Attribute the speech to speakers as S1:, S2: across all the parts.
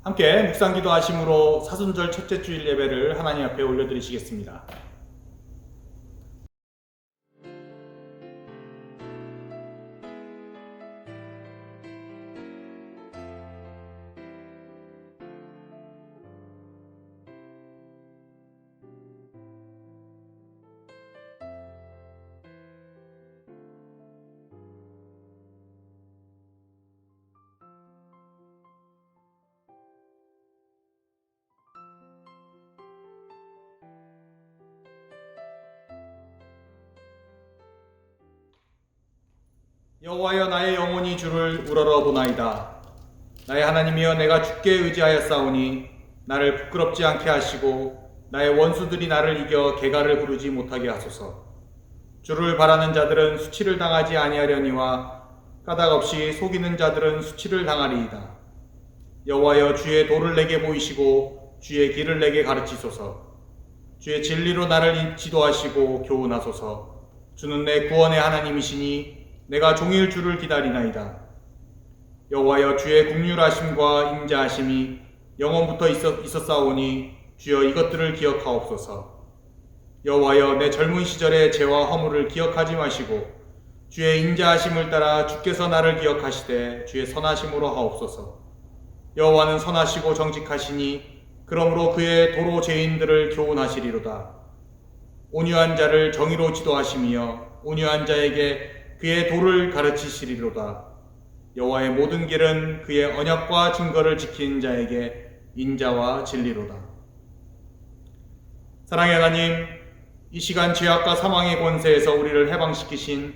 S1: 함께 묵상 기도하심으로 사순절 첫째 주일 예배를 하나님 앞에 올려드리시겠습니다. 여호와여, 나의 영혼이 주를 우러러 보나이다. 나의 하나님이여, 내가 주께 의지하였사오니 나를 부끄럽지 않게 하시고 나의 원수들이 나를 이겨 개가를 부르지 못하게 하소서. 주를 바라는 자들은 수치를 당하지 아니하려니와 까닭없이 속이는 자들은 수치를 당하리이다. 여호와여, 주의 도를 내게 보이시고 주의 길을 내게 가르치소서. 주의 진리로 나를 지도하시고 교훈하소서. 주는 내 구원의 하나님이시니 내가 종일 주를 기다리나이다. 여호와여, 주의 긍휼하심과 인자하심이 영원부터 있었사오니 주여 이것들을 기억하옵소서. 여호와여, 내 젊은 시절의 죄와 허물을 기억하지 마시고 주의 인자하심을 따라 주께서 나를 기억하시되 주의 선하심으로 하옵소서. 여호와는 선하시고 정직하시니 그러므로 그의 도로 죄인들을 교훈하시리로다. 온유한 자를 정의로 지도하시며 온유한 자에게 그의 도를 가르치시리로다. 여호와의 모든 길은 그의 언약과 증거를 지키는 자에게 인자와 진리로다. 사랑의 하나님, 이 시간 죄악과 사망의 권세에서 우리를 해방시키신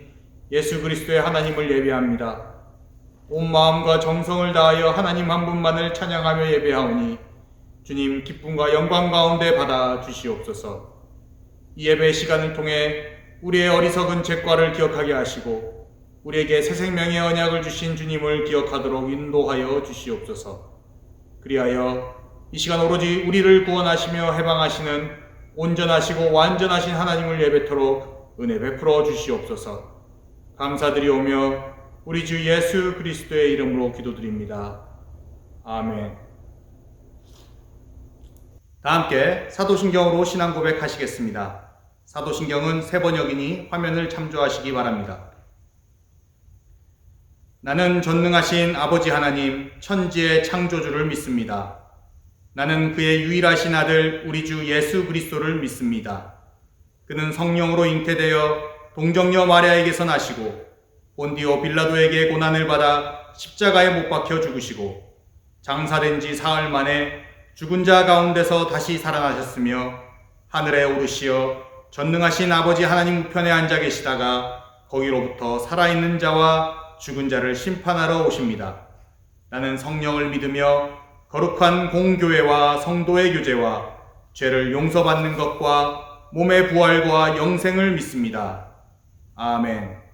S1: 예수 그리스도의 하나님을 예배합니다. 온 마음과 정성을 다하여 하나님 한 분만을 찬양하며 예배하오니 주님 기쁨과 영광 가운데 받아 주시옵소서. 이 예배 시간을 통해 우리의 어리석은 죄과를 기억하게 하시고 우리에게 새 생명의 언약을 주신 주님을 기억하도록 인도하여 주시옵소서. 그리하여 이 시간 오로지 우리를 구원하시며 해방하시는 온전하시고 완전하신 하나님을 예배토록 은혜 베풀어 주시옵소서. 감사드리오며 우리 주 예수 그리스도의 이름으로 기도드립니다. 아멘. 다 함께 사도신경으로 신앙 고백하시겠습니다. 사도신경은 세 번역이니 화면을 참조하시기 바랍니다. 나는 전능하신 아버지 하나님, 천지의 창조주를 믿습니다. 나는 그의 유일하신 아들 우리 주 예수 그리스도를 믿습니다. 그는 성령으로 잉태되어 동정녀 마리아에게서 나시고 본디오 빌라도에게 고난을 받아 십자가에 못 박혀 죽으시고 장사된 지 사흘 만에 죽은 자 가운데서 다시 살아나셨으며 하늘에 오르시어 전능하신 아버지 하나님 우편에 앉아 계시다가 거기로부터 살아있는 자와 죽은 자를 심판하러 오십니다. 나는 성령을 믿으며 거룩한 공교회와 성도의 교제와 죄를 용서받는 것과 몸의 부활과 영생을 믿습니다. 아멘.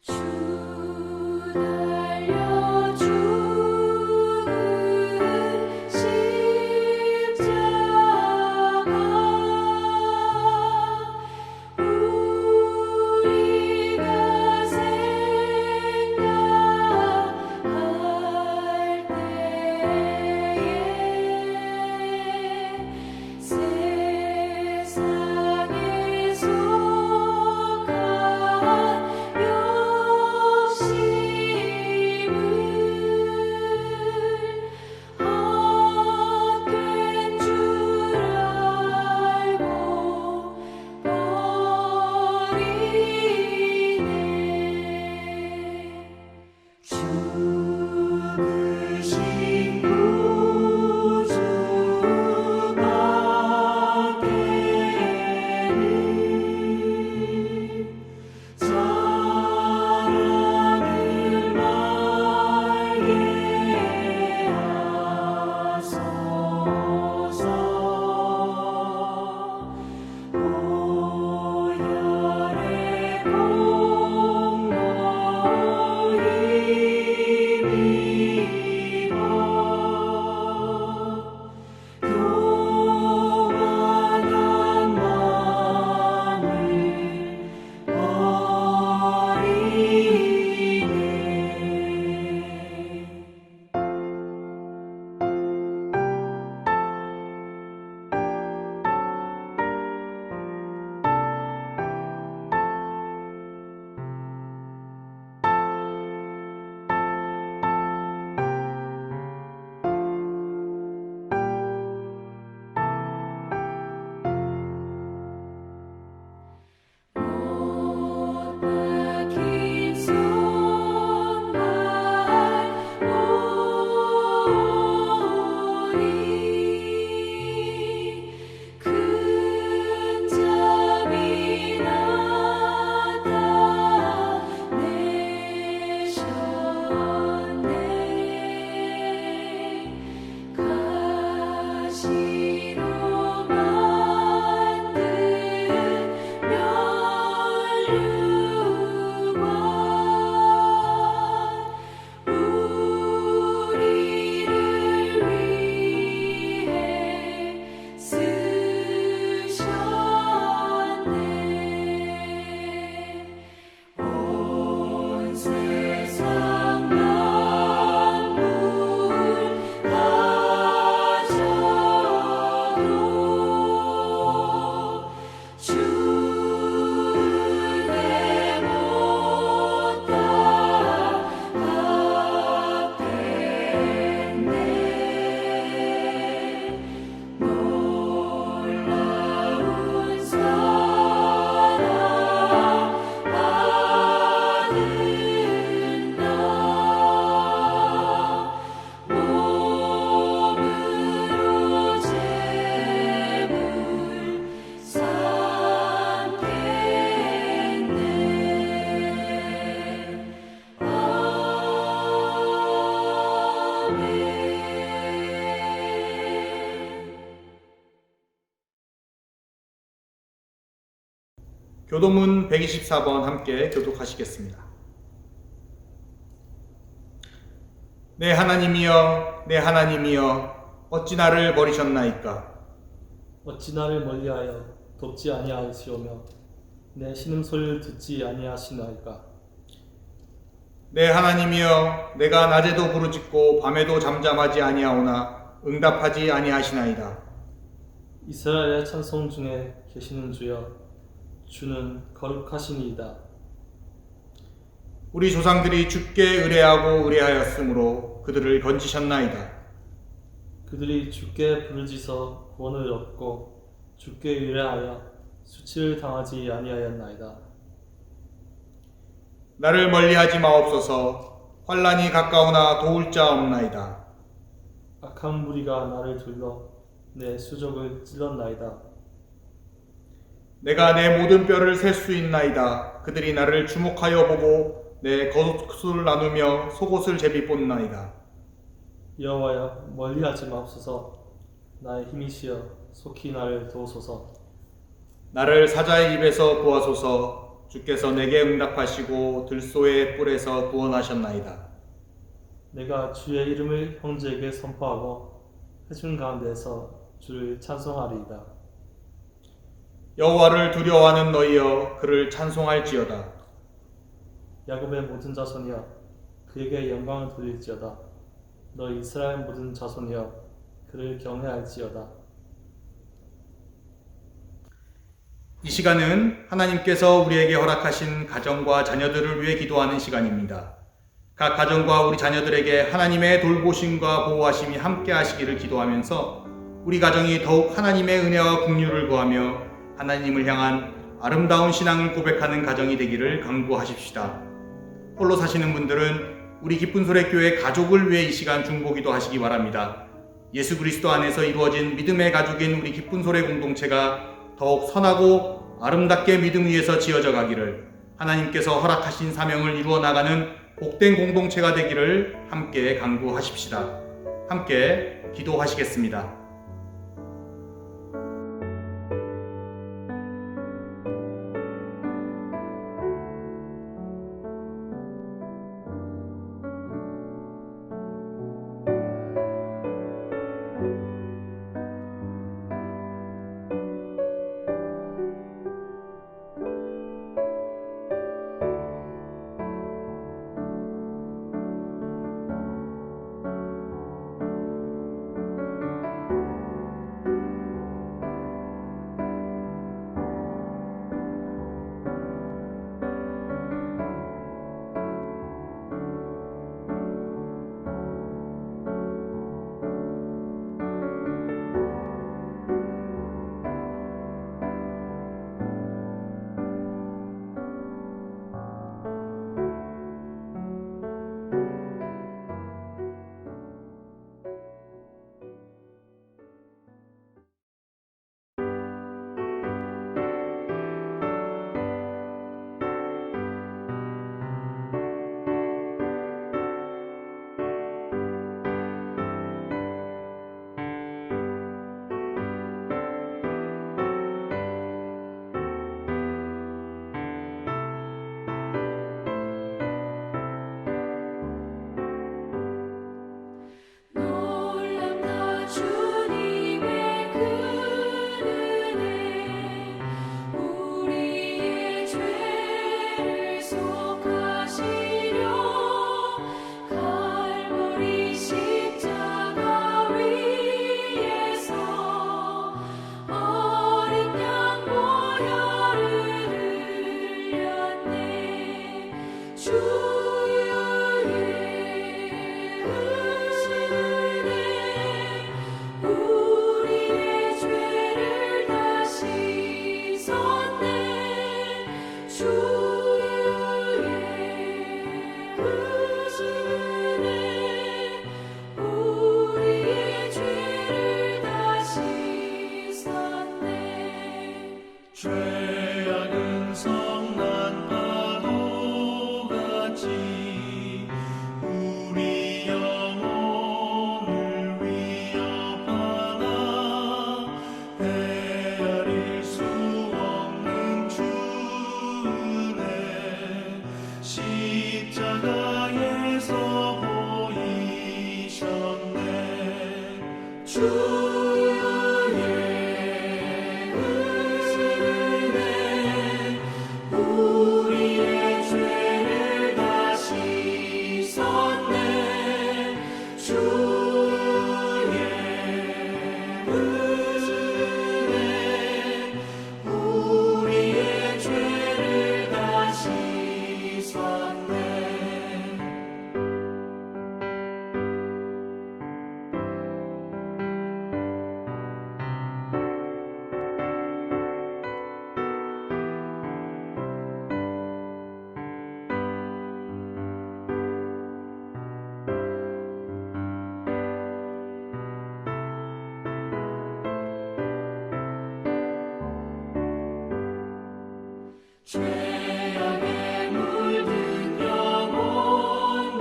S2: 주 달려주는 가시로 만든 면류관 우리를 위해 쓰셨네. 온 세상 만물 가져도 주의 못 따라가겠네. 놀라운 사랑 받은 나 몸으로 재물 삼겠네. 아멘.
S1: 교도문 124번 함께 교독하시겠습니다. 내 하나님이여, 내 하나님이여, 어찌 나를 버리셨나이까?
S3: 어찌 나를 멀리하여 돕지 아니하시오며 내 신음소리를 듣지 아니하시나이까?
S1: 내 하나님이여, 내가 낮에도 부르짖고 밤에도 잠잠하지 아니하오나 응답하지 아니하시나이다.
S3: 이스라엘의 찬송 중에 계시는 주여, 주는 거룩하시니이다.
S1: 우리 조상들이 주께 의뢰하고 의뢰하였으므로 그들을 건지셨나이다.
S3: 그들이 주께 부르짖어 구원을 얻고 주께 의뢰하여 수치를 당하지 아니하였나이다.
S1: 나를 멀리하지 마옵소서. 환난이 가까우나 도울 자 없나이다.
S3: 악한 무리가 나를 둘러 내 수족을 찔렀나이다.
S1: 내가 내 모든 뼈를 셀 수 있나이다. 그들이 나를 주목하여 보고 내 겉옷을 나누며 속옷을 제비 뽑나이다.
S3: 여호와여, 멀리하지 마옵소서. 나의 힘이시여 속히 나를 도우소서.
S1: 나를 사자의 입에서 구하소서. 주께서 내게 응답하시고 들소의 뿔에서 구원하셨나이다.
S3: 내가 주의 이름을 형제에게 선포하고 회중 가운데서 주를 찬송하리이다.
S1: 여호와를 두려워하는 너희여, 그를 찬송할지어다.
S3: 야곱의 모든 자손이여, 그에게 영광을 돌릴지어다. 너희 이스라엘 모든 자손이여, 그를 경외할지어다.
S1: 이 시간은 하나님께서 우리에게 허락하신 가정과 자녀들을 위해 기도하는 시간입니다. 각 가정과 우리 자녀들에게 하나님의 돌보심과 보호하심이 함께 하시기를 기도하면서 우리 가정이 더욱 하나님의 은혜와 긍휼을 구하며 하나님을 향한 아름다운 신앙을 고백하는 가정이 되기를 간구하십시다. 홀로 사시는 분들은 우리 기쁜 소리 교회 가족을 위해 이 시간 중보기도 하시기 바랍니다. 예수 그리스도 안에서 이루어진 믿음의 가족인 우리 기쁜 소리 공동체가 더욱 선하고 아름답게 믿음 위에서 지어져 가기를, 하나님께서 허락하신 사명을 이루어 나가는 복된 공동체가 되기를 함께 간구하십시다. 함께 기도하시겠습니다.
S4: 죄악은 성난 파도같이 우리 영혼을 위협하나 헤아릴 수 없는 주 은혜 십자가에서 보이셨네. 주의 은혜 우리의 죄를 다 씻었네. 주의 은혜 우리의 죄를 다 씻었네. 죄악에 물든 영혼들을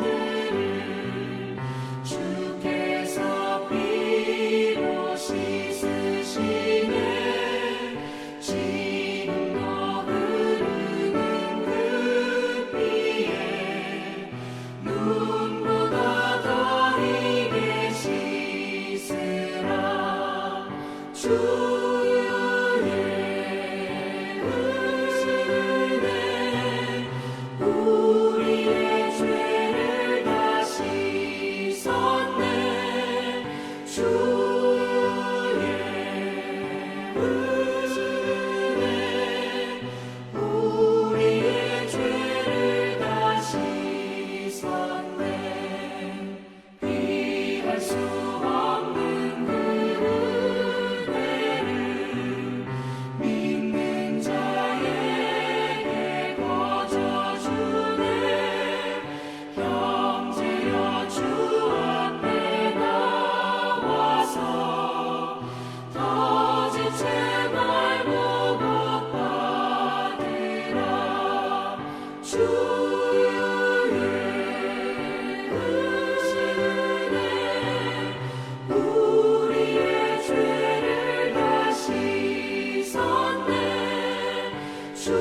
S4: 주께서 피로 씻으시네. 지금도 흐르는 그 피에 눈보다 더 희게 씻으라. 주의 은혜 우리의 죄를 다 씻었네. 주의 은혜 우리의 죄를 다 씻었네. 피할 수 없는 그 은혜를 믿는 자에게 거저주네. 형제여 주 앞에 나와서 더 지체 말고 복 받으라. 주의 은혜 우리의 죄를 다 씻었네. 주의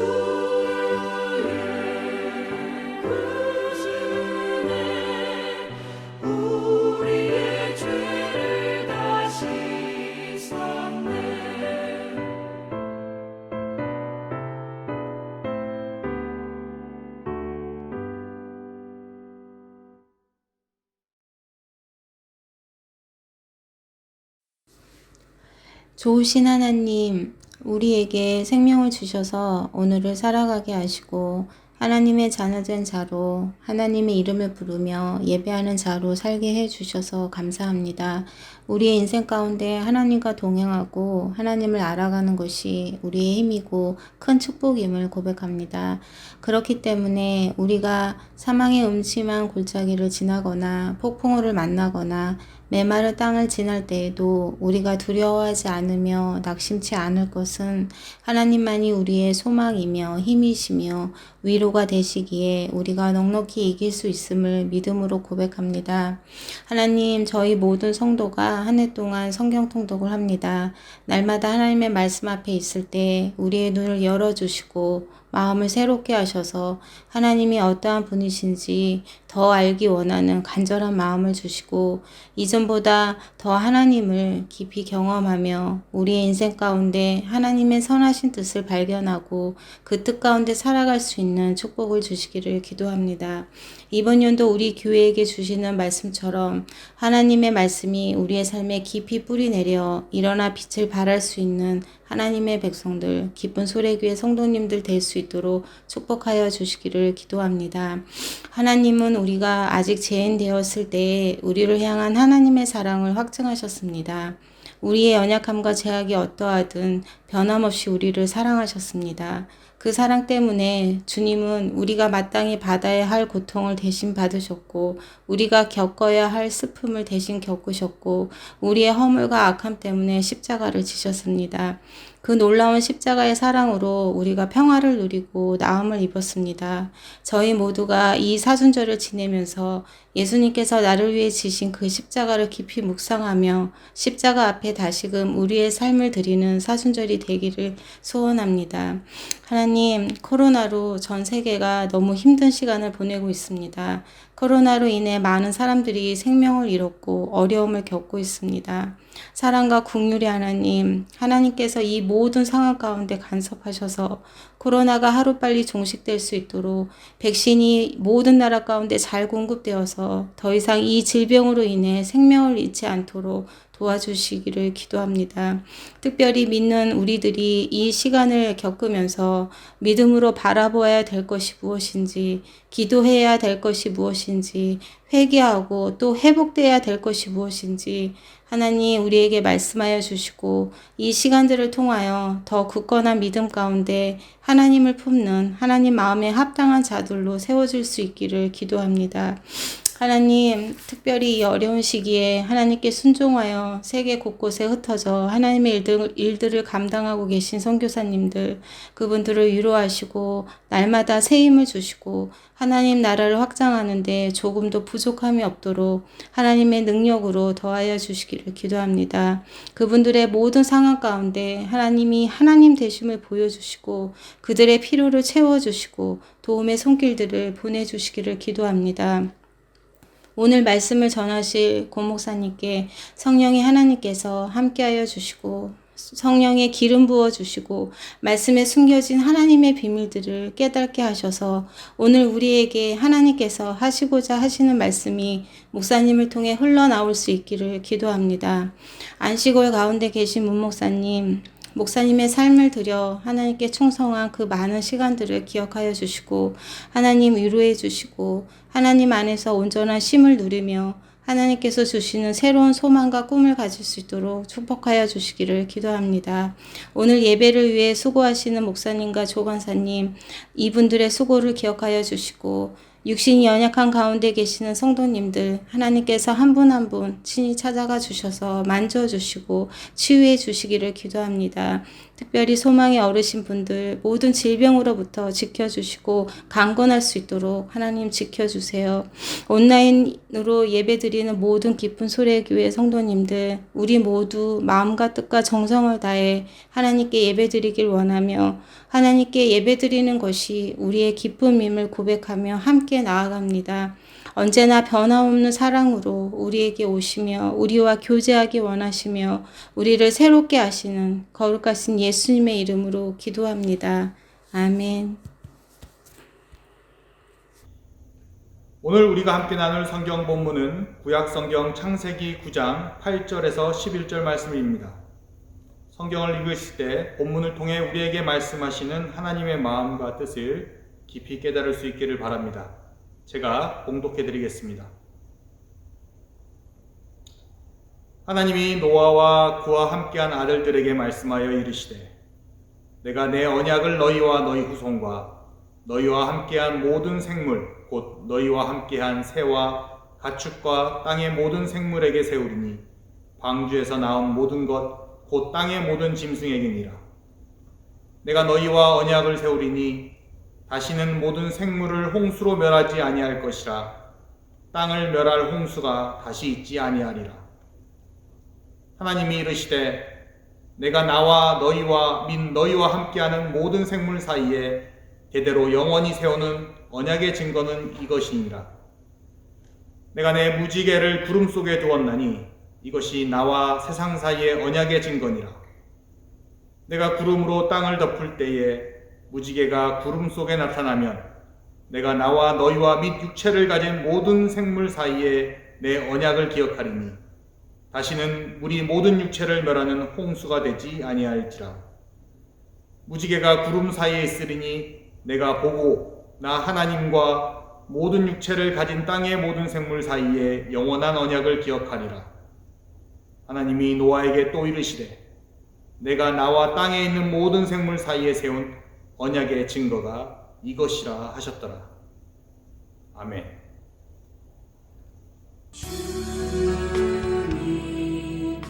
S4: 은혜 우리의 죄를 다 씻었네.
S5: 좋으신 하나님, 우리에게 생명을 주셔서 오늘을 살아가게 하시고 하나님의 자녀된 자로 하나님의 이름을 부르며 예배하는 자로 살게 해주셔서 감사합니다. 우리의 인생 가운데 하나님과 동행하고 하나님을 알아가는 것이 우리의 힘이고 큰 축복임을 고백합니다. 그렇기 때문에 우리가 사망의 음침한 골짜기를 지나거나 폭풍우를 만나거나 메마른 땅을 지날 때에도 우리가 두려워하지 않으며 낙심치 않을 것은 하나님만이 우리의 소망이며 힘이시며 위로가 되시기에 우리가 넉넉히 이길 수 있음을 믿음으로 고백합니다. 하나님, 저희 모든 성도가 한 해 동안 성경 통독을 합니다. 날마다 하나님의 말씀 앞에 있을 때 우리의 눈을 열어주시고 마음을 새롭게 하셔서 하나님이 어떠한 분이신지 더 알기 원하는 간절한 마음을 주시고 이전보다 더 하나님을 깊이 경험하며 우리의 인생 가운데 하나님의 선하신 뜻을 발견하고 그 뜻 가운데 살아갈 수 있는 축복을 주시기를 기도합니다. 이번 연도 우리 교회에게 주시는 말씀처럼 하나님의 말씀이 우리의 삶에 깊이 뿌리내려 일어나 빛을 발할 수 있는 하나님의 백성들, 기쁜 소래교회 성도님들 될 수 있도록 축복하여 주시기를 기도합니다. 하나님은 우리가 아직 죄인 되었을 때에 우리를 향한 하나님의 사랑을 확증하셨습니다. 우리의 연약함과 제약이 어떠하든 변함없이 우리를 사랑하셨습니다. 그 사랑 때문에 주님은 우리가 마땅히 받아야 할 고통을 대신 받으셨고, 우리가 겪어야 할 슬픔을 대신 겪으셨고, 우리의 허물과 악함 때문에 십자가를 지셨습니다. 그 놀라운 십자가의 사랑으로 우리가 평화를 누리고 나음을 입었습니다. 저희 모두가 이 사순절을 지내면서 예수님께서 나를 위해 지신 그 십자가를 깊이 묵상하며 십자가 앞에 다시금 우리의 삶을 드리는 사순절이 되기를 소원합니다. 하나님, 코로나로 전 세계가 너무 힘든 시간을 보내고 있습니다. 코로나로 인해 많은 사람들이 생명을 잃었고 어려움을 겪고 있습니다. 사랑과 긍휼의 하나님, 하나님께서 이 모든 상황 가운데 간섭하셔서 코로나가 하루빨리 종식될 수 있도록 백신이 모든 나라 가운데 잘 공급되어서 더 이상 이 질병으로 인해 생명을 잃지 않도록 도와주시기를 기도합니다. 특별히 믿는 우리들이 이 시간을 겪으면서 믿음으로 바라보아야 될 것이 무엇인지, 기도해야 될 것이 무엇인지, 회개하고 또 회복돼야 될 것이 무엇인지 하나님 우리에게 말씀하여 주시고, 이 시간들을 통하여 더 굳건한 믿음 가운데 하나님을 품는 하나님 마음에 합당한 자들로 세워질 수 있기를 기도합니다. 하나님, 특별히 이 어려운 시기에 하나님께 순종하여 세계 곳곳에 흩어져 하나님의 일들을 감당하고 계신 선교사님들, 그분들을 위로하시고 날마다 새 힘을 주시고 하나님 나라를 확장하는데 조금도 부족함이 없도록 하나님의 능력으로 더하여 주시기를 기도합니다. 그분들의 모든 상황 가운데 하나님이 하나님 되심을 보여주시고 그들의 필요를 채워주시고 도움의 손길들을 보내주시기를 기도합니다. 오늘 말씀을 전하실 고 목사님께 성령의 하나님께서 함께하여 주시고 성령의 기름 부어 주시고 말씀에 숨겨진 하나님의 비밀들을 깨닫게 하셔서 오늘 우리에게 하나님께서 하시고자 하시는 말씀이 목사님을 통해 흘러나올 수 있기를 기도합니다. 안식월 가운데 계신 문 목사님, 목사님의 삶을 들여 하나님께 충성한 그 많은 시간들을 기억하여 주시고 하나님 위로해 주시고 하나님 안에서 온전한 쉼을 누리며 하나님께서 주시는 새로운 소망과 꿈을 가질 수 있도록 축복하여 주시기를 기도합니다. 오늘 예배를 위해 수고하시는 목사님과 조관사님, 이분들의 수고를 기억하여 주시고 육신이 연약한 가운데 계시는 성도님들 하나님께서 한 분 한 분 친히 찾아가 주셔서 만져주시고 치유해 주시기를 기도합니다. 특별히 소망의 어르신 분들 모든 질병으로부터 지켜주시고 강건할 수 있도록 하나님 지켜주세요. 온라인으로 예배드리는 모든 기쁜 소리의 교회 성도님들 우리 모두 마음과 뜻과 정성을 다해 하나님께 예배드리길 원하며 하나님께 예배드리는 것이 우리의 기쁨임을 고백하며 함께 나아갑니다. 언제나 변함없는 사랑으로 우리에게 오시며 우리와 교제하기 원하시며 우리를 새롭게 하시는 거룩하신 예수님의 이름으로 기도합니다. 아멘.
S1: 오늘 우리가 함께 나눌 성경 본문은 구약성경 창세기 9장 8절에서 11절 말씀입니다. 성경을 읽으실 때 본문을 통해 우리에게 말씀하시는 하나님의 마음과 뜻을 깊이 깨달을 수 있기를 바랍니다. 제가 봉독해 드리겠습니다. 하나님이 노아와 그와 함께한 아들들에게 말씀하여 이르시되 내가 내 언약을 너희와 너희 후손과 너희와 함께한 모든 생물 곧 너희와 함께한 새와 가축과 땅의 모든 생물에게 세우리니 방주에서 나온 모든 것 곧 땅의 모든 짐승에게니라. 내가 너희와 언약을 세우리니 다시는 모든 생물을 홍수로 멸하지 아니할 것이라. 땅을 멸할 홍수가 다시 있지 아니하리라. 하나님이 이르시되 내가 나와 너희와 민 너희와 함께하는 모든 생물 사이에 대대로 영원히 세우는 언약의 증거는 이것이니라. 내가 내 무지개를 구름 속에 두었나니 이것이 나와 세상 사이의 언약의 증거니라. 내가 구름으로 땅을 덮을 때에 무지개가 구름 속에 나타나면 내가 나와 너희와 및 육체를 가진 모든 생물 사이에 내 언약을 기억하리니 다시는 우리 모든 육체를 멸하는 홍수가 되지 아니할지라. 무지개가 구름 사이에 있으리니 내가 보고 나 하나님과 모든 육체를 가진 땅의 모든 생물 사이에 영원한 언약을 기억하리라. 하나님이 노아에게 또 이르시되 내가 나와 땅에 있는 모든 생물 사이에 세운 언약의 증거가 이것이라 하셨더라. 아멘.
S2: 주님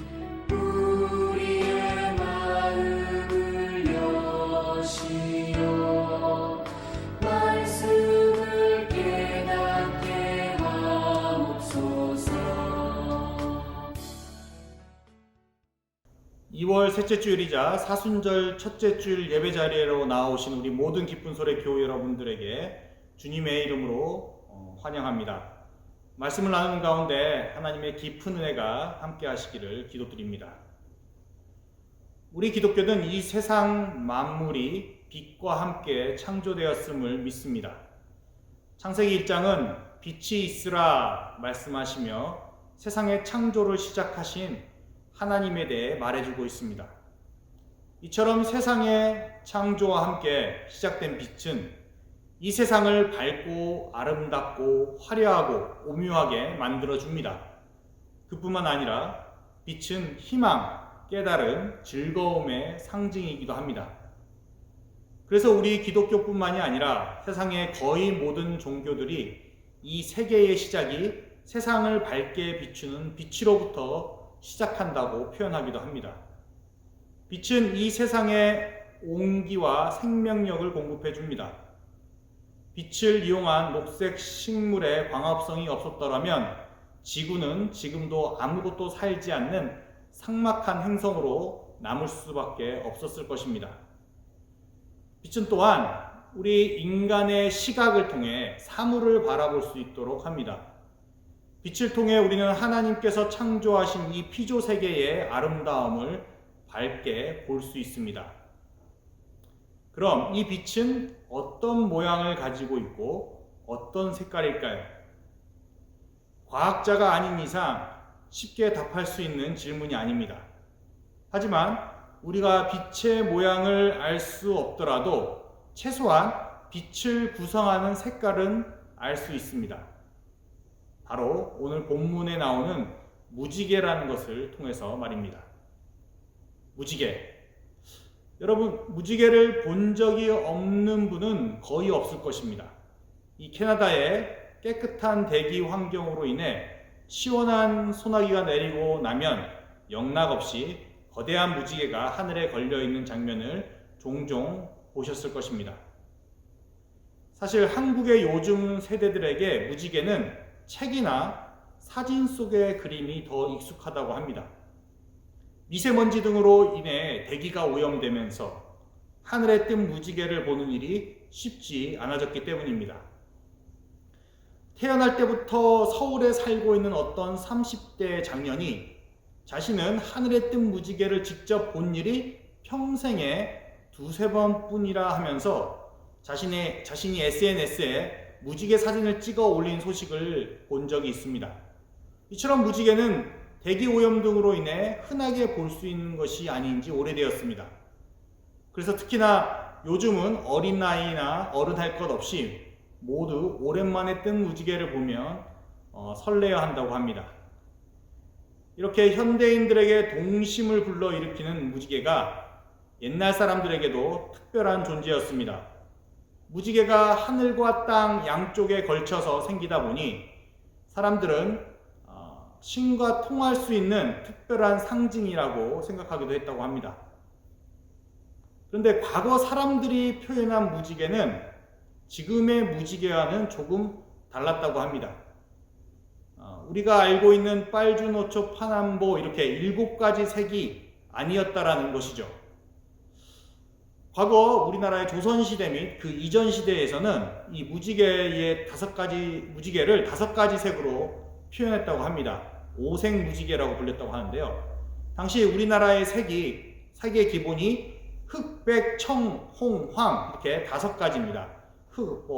S2: 우리의 마음을 여시어 말씀을 깨닫게 하옵소서.
S1: 2월 셋째 주일이자 사순절 첫째 주일 예배 자리로 나오신 우리 모든 기쁜 소리 교회 여러분들에게 주님의 이름으로 환영합니다. 말씀을 나누는 가운데 하나님의 깊은 은혜가 함께 하시기를 기도드립니다. 우리 기독교는 이 세상 만물이 빛과 함께 창조되었음을 믿습니다. 창세기 1장은 빛이 있으라 말씀하시며 세상의 창조를 시작하신 하나님에 대해 말해주고 있습니다. 이처럼 세상의 창조와 함께 시작된 빛은 이 세상을 밝고 아름답고 화려하고 오묘하게 만들어줍니다. 그뿐만 아니라 빛은 희망, 깨달음, 즐거움의 상징이기도 합니다. 그래서 우리 기독교뿐만이 아니라 세상의 거의 모든 종교들이 이 세계의 시작이 세상을 밝게 비추는 빛으로부터 시작한다고 표현하기도 합니다. 빛은 이 세상에 온기와 생명력을 공급해 줍니다. 빛을 이용한 녹색 식물의 광합성이 없었더라면 지구는 지금도 아무것도 살지 않는 삭막한 행성으로 남을 수밖에 없었을 것입니다. 빛은 또한 우리 인간의 시각을 통해 사물을 바라볼 수 있도록 합니다. 빛을 통해 우리는 하나님께서 창조하신 이 피조 세계의 아름다움을 밝게 볼 수 있습니다. 그럼 이 빛은 어떤 모양을 가지고 있고 어떤 색깔일까요? 과학자가 아닌 이상 쉽게 답할 수 있는 질문이 아닙니다. 하지만 우리가 빛의 모양을 알 수 없더라도 최소한 빛을 구성하는 색깔은 알 수 있습니다. 바로 오늘 본문에 나오는 무지개라는 것을 통해서 말입니다. 무지개. 여러분, 무지개를 본 적이 없는 분은 거의 없을 것입니다. 이 캐나다의 깨끗한 대기 환경으로 인해 시원한 소나기가 내리고 나면 영락없이 거대한 무지개가 하늘에 걸려있는 장면을 종종 보셨을 것입니다. 사실 한국의 요즘 세대들에게 무지개는 책이나 사진 속의 그림이 더 익숙하다고 합니다. 미세먼지 등으로 인해 대기가 오염되면서 하늘에 뜬 무지개를 보는 일이 쉽지 않아졌기 때문입니다. 태어날 때부터 서울에 살고 있는 어떤 30대 장년이 자신은 하늘에 뜬 무지개를 직접 본 일이 평생에 두세 번뿐이라 하면서 자신이 SNS에 무지개 사진을 찍어 올린 소식을 본 적이 있습니다. 이처럼 무지개는 대기 오염 등으로 인해 흔하게 볼 수 있는 것이 아닌 지 오래되었습니다. 그래서 특히나 요즘은 어린 나이나 어른 할 것 없이 모두 오랜만에 뜬 무지개를 보면 설레야 한다고 합니다. 이렇게 현대인들에게 동심을 불러일으키는 무지개가 옛날 사람들에게도 특별한 존재였습니다. 무지개가 하늘과 땅 양쪽에 걸쳐서 생기다 보니 사람들은 신과 통할 수 있는 특별한 상징이라고 생각하기도 했다고 합니다. 그런데 과거 사람들이 표현한 무지개는 지금의 무지개와는 조금 달랐다고 합니다. 우리가 알고 있는 빨주노초 파남보 이렇게 7가지 색이 아니었다라는 것이죠. 과거 우리나라의 조선시대 및 그 이전 시대에서는 이 무지개를 5가지 색으로 표현했다고 합니다. 오색 무지개라고 불렸다고 하는데요. 당시 우리나라의 색의 기본이 흑, 백, 청, 홍, 황 이렇게 5가지입니다. 흑,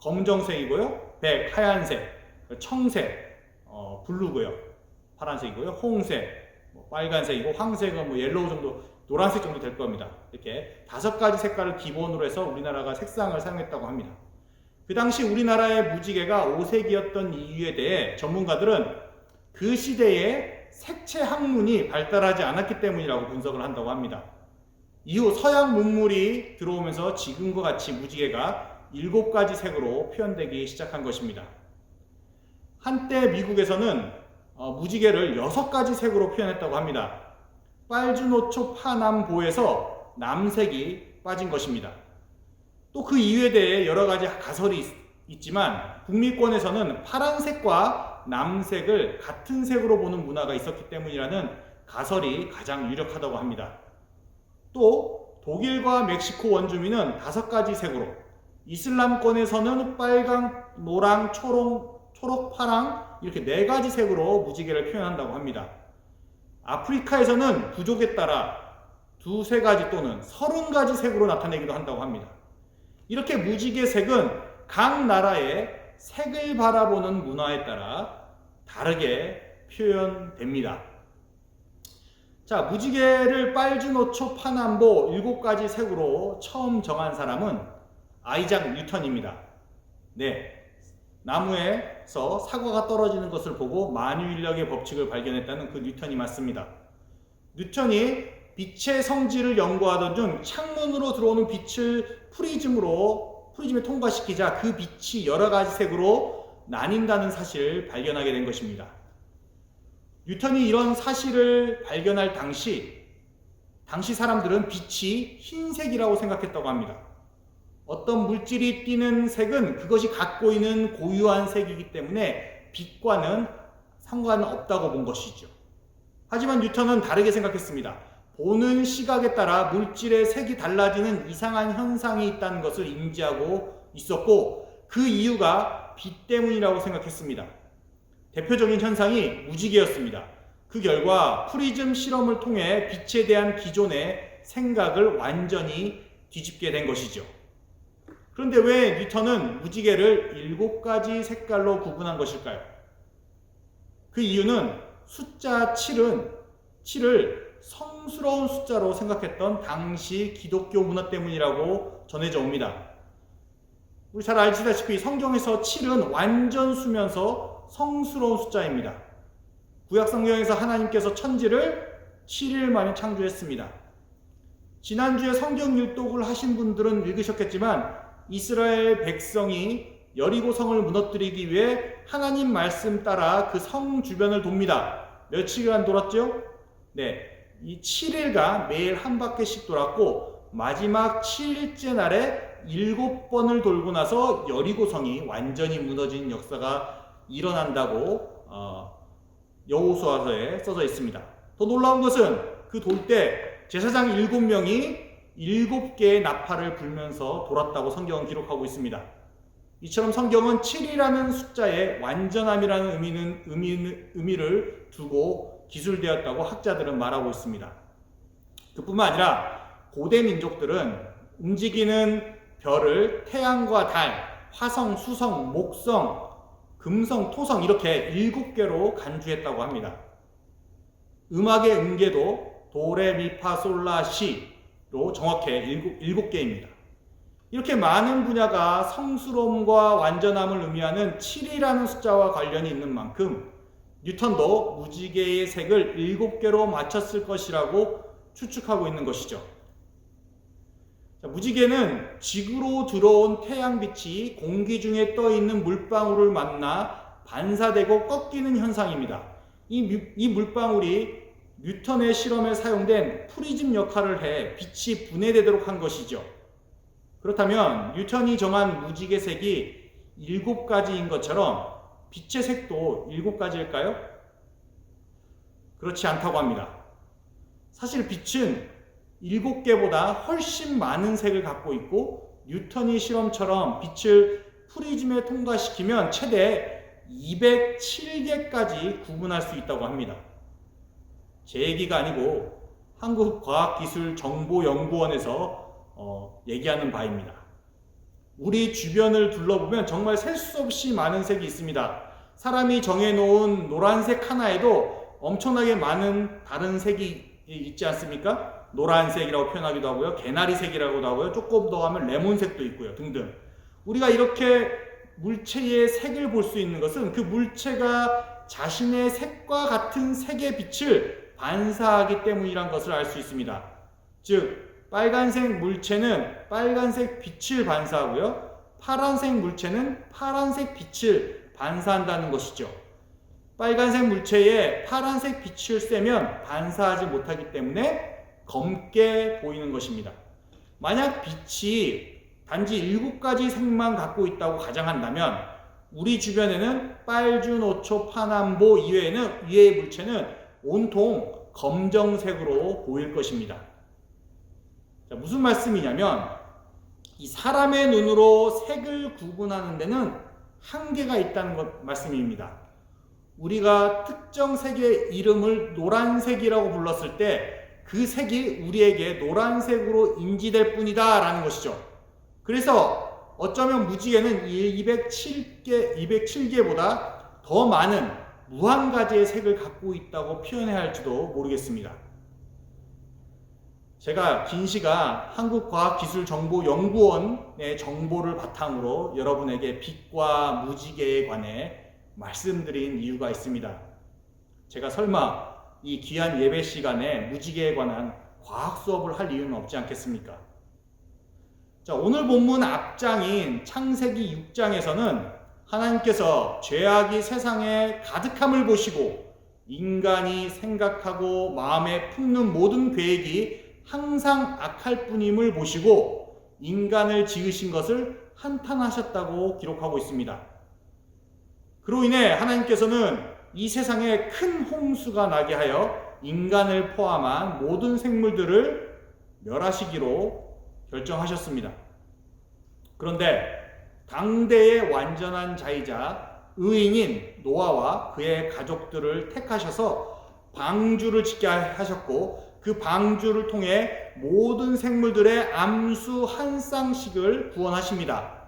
S1: 검정색이고요. 백, 하얀색, 청색, 블루고요. 파란색이고요. 홍색, 빨간색이고 황색은 옐로우 정도, 노란색 정도 될 겁니다. 이렇게 5가지 색깔을 기본으로 해서 우리나라가 색상을 사용했다고 합니다. 그 당시 우리나라의 무지개가 오색이었던 이유에 대해 전문가들은 그 시대의 색채 학문이 발달하지 않았기 때문이라고 분석을 한다고 합니다. 이후 서양 문물이 들어오면서 지금과 같이 무지개가 7가지 색으로 표현되기 시작한 것입니다. 한때 미국에서는 무지개를 6가지 색으로 표현했다고 합니다. 빨주노초 파남보에서 남색이 빠진 것입니다. 또 그 이유에 대해 여러 가지 가설이 있지만 북미권에서는 파란색과 남색을 같은 색으로 보는 문화가 있었기 때문이라는 가설이 가장 유력하다고 합니다. 또 독일과 멕시코 원주민은 5가지 색으로, 이슬람권에서는 빨강, 노랑, 초록, 파랑 이렇게 4가지 색으로 무지개를 표현한다고 합니다. 아프리카에서는 부족에 따라 2-3가지 또는 30가지 색으로 나타내기도 한다고 합니다. 이렇게 무지개 색은 각 나라의 색을 바라보는 문화에 따라 다르게 표현됩니다. 자, 무지개를 빨주노초 파남보 7가지 색으로 처음 정한 사람은 아이작 뉴턴입니다. 네, 나무에서 사과가 떨어지는 것을 보고 만유인력의 법칙을 발견했다는 그 뉴턴이 맞습니다. 뉴턴이 빛의 성질을 연구하던 중 창문으로 들어오는 빛을 프리즘에 통과시키자 그 빛이 여러 가지 색으로 나뉜다는 사실을 발견하게 된 것입니다. 뉴턴이 이런 사실을 발견할 당시 사람들은 빛이 흰색이라고 생각했다고 합니다. 어떤 물질이 띠는 색은 그것이 갖고 있는 고유한 색이기 때문에 빛과는 상관없다고 본 것이죠. 하지만 뉴턴은 다르게 생각했습니다. 보는 시각에 따라 물질의 색이 달라지는 이상한 현상이 있다는 것을 인지하고 있었고 그 이유가 빛 때문이라고 생각했습니다. 대표적인 현상이 무지개였습니다. 그 결과 프리즘 실험을 통해 빛에 대한 기존의 생각을 완전히 뒤집게 된 것이죠. 그런데 왜 뉴턴은 무지개를 7가지 색깔로 구분한 것일까요? 그 이유는 숫자 7을 성스러운 숫자로 생각했던 당시 기독교 문화 때문이라고 전해져 옵니다. 우리 잘 아시다시피 성경에서 7은 완전수면서 성스러운 숫자입니다. 구약 성경에서 하나님께서 천지를 7일 만에 창조했습니다. 지난주에 성경 일독을 하신 분들은 읽으셨겠지만 이스라엘 백성이 여리고성을 무너뜨리기 위해 하나님 말씀 따라 그 성 주변을 돕니다. 며칠간 돌았죠? 네, 이 7일간 매일 한 바퀴씩 돌았고 마지막 7일째 날에 7번을 돌고 나서 여리고성이 완전히 무너진 역사가 일어난다고 여호수아서에 써져 있습니다. 더 놀라운 것은 그 돌 때 제사장 7명이 7개의 나팔을 불면서 돌았다고 성경은 기록하고 있습니다. 이처럼 성경은 7이라는 숫자에 완전함이라는 의미를 두고 기술되었다고 학자들은 말하고 있습니다. 그뿐만 아니라 고대 민족들은 움직이는 별을 태양과 달, 화성, 수성, 목성, 금성, 토성 이렇게 7개로 간주했다고 합니다. 음악의 음계도 도레미파솔라시로 정확해 7개입니다. 이렇게 많은 분야가 성스러움과 완전함을 의미하는 7이라는 숫자와 관련이 있는 만큼 뉴턴도 무지개의 색을 7개로 맞췄을 것이라고 추측하고 있는 것이죠. 자, 무지개는 지구로 들어온 태양빛이 공기 중에 떠있는 물방울을 만나 반사되고 꺾이는 현상입니다. 이 물방울이 뉴턴의 실험에 사용된 프리즘 역할을 해 빛이 분해되도록 한 것이죠. 그렇다면 뉴턴이 정한 무지개 색이 7가지인 것처럼 빛의 색도 7가지일까요? 그렇지 않다고 합니다. 사실 빛은 7개보다 훨씬 많은 색을 갖고 있고 뉴턴이 실험처럼 빛을 프리즘에 통과시키면 최대 207개까지 구분할 수 있다고 합니다. 제 얘기가 아니고 한국과학기술정보연구원에서 얘기하는 바입니다. 우리 주변을 둘러보면 정말 셀 수 없이 많은 색이 있습니다. 사람이 정해놓은 노란색 하나에도 엄청나게 많은 다른 색이 있지 않습니까? 노란색이라고 표현하기도 하고요. 개나리색이라고도 하고요. 조금 더 하면 레몬색도 있고요. 등등. 우리가 이렇게 물체의 색을 볼 수 있는 것은 그 물체가 자신의 색과 같은 색의 빛을 반사하기 때문이란 것을 알 수 있습니다. 즉 빨간색 물체는 빨간색 빛을 반사하고요, 파란색 물체는 파란색 빛을 반사한다는 것이죠. 빨간색 물체에 파란색 빛을 쐬면 반사하지 못하기 때문에 검게 보이는 것입니다. 만약 빛이 단지 7가지 색만 갖고 있다고 가정한다면 우리 주변에는 빨주노초 파남보 이외의 물체는 온통 검정색으로 보일 것입니다. 자, 무슨 말씀이냐면 이 사람의 눈으로 색을 구분하는 데는 한계가 있다는 말씀입니다. 우리가 특정 색의 이름을 노란색이라고 불렀을 때 그 색이 우리에게 노란색으로 인지될 뿐이다 라는 것이죠. 그래서 어쩌면 무지개는 207개보다 더 많은 무한가지의 색을 갖고 있다고 표현해야 할지도 모르겠습니다. 제가 긴 시간 한국과학기술정보연구원의 정보를 바탕으로 여러분에게 빛과 무지개에 관해 말씀드린 이유가 있습니다. 제가 설마 이 귀한 예배 시간에 무지개에 관한 과학 수업을 할 이유는 없지 않겠습니까? 자, 오늘 본문 앞장인 창세기 6장에서는 하나님께서 죄악이 세상에 가득함을 보시고 인간이 생각하고 마음에 품는 모든 계획이 항상 악할 뿐임을 보시고 인간을 지으신 것을 한탄하셨다고 기록하고 있습니다. 그로 인해 하나님께서는 이 세상에 큰 홍수가 나게 하여 인간을 포함한 모든 생물들을 멸하시기로 결정하셨습니다. 그런데 당대의 완전한 자이자 의인인 노아와 그의 가족들을 택하셔서 방주를 짓게 하셨고 그 방주를 통해 모든 생물들의 암수 한 쌍씩을 구원하십니다.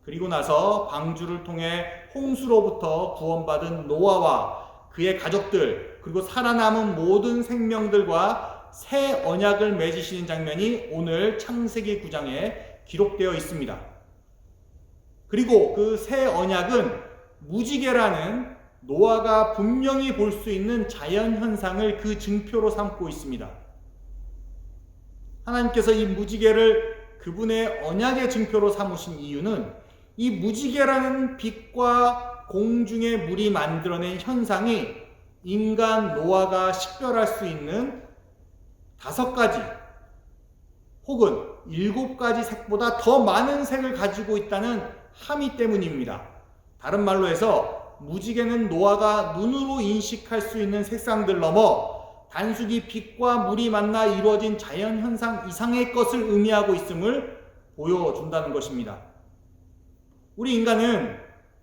S1: 그리고 나서 방주를 통해 홍수로부터 구원받은 노아와 그의 가족들 그리고 살아남은 모든 생명들과 새 언약을 맺으시는 장면이 오늘 창세기 9장에 기록되어 있습니다. 그리고 그 새 언약은 무지개라는 노아가 분명히 볼 수 있는 자연현상을 그 증표로 삼고 있습니다. 하나님께서 이 무지개를 그분의 언약의 증표로 삼으신 이유는 이 무지개라는 빛과 공중의 물이 만들어낸 현상이 인간 노아가 식별할 수 있는 5가지 혹은 7가지 색보다 더 많은 색을 가지고 있다는 함의 때문입니다. 다른 말로 해서 무지개는 노아가 눈으로 인식할 수 있는 색상들 넘어 단순히 빛과 물이 만나 이루어진 자연현상 이상의 것을 의미하고 있음을 보여준다는 것입니다. 우리 인간은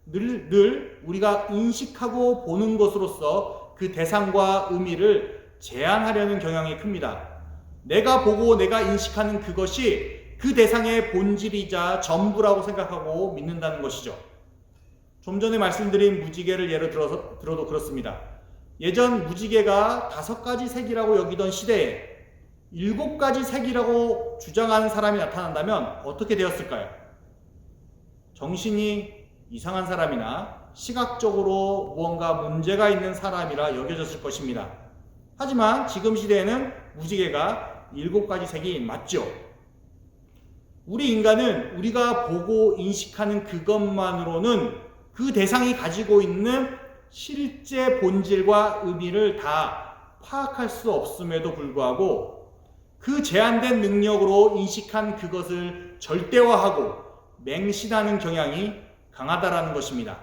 S1: 늘 우리가 인식하고 보는 것으로서 그 대상과 의미를 제한하려는 경향이 큽니다. 내가 보고 내가 인식하는 그것이 그 대상의 본질이자 전부라고 생각하고 믿는다는 것이죠. 좀 전에 말씀드린 무지개를 예로 들어도 그렇습니다. 예전 무지개가 5가지 색이라고 여기던 시대에 7가지 색이라고 주장하는 사람이 나타난다면 어떻게 되었을까요? 정신이 이상한 사람이나 시각적으로 무언가 문제가 있는 사람이라 여겨졌을 것입니다. 하지만 지금 시대에는 무지개가 7가지 색이 맞죠. 우리 인간은 우리가 보고 인식하는 그것만으로는 그 대상이 가지고 있는 실제 본질과 의미를 다 파악할 수 없음에도 불구하고 그 제한된 능력으로 인식한 그것을 절대화하고 맹신하는 경향이 강하다라는 것입니다.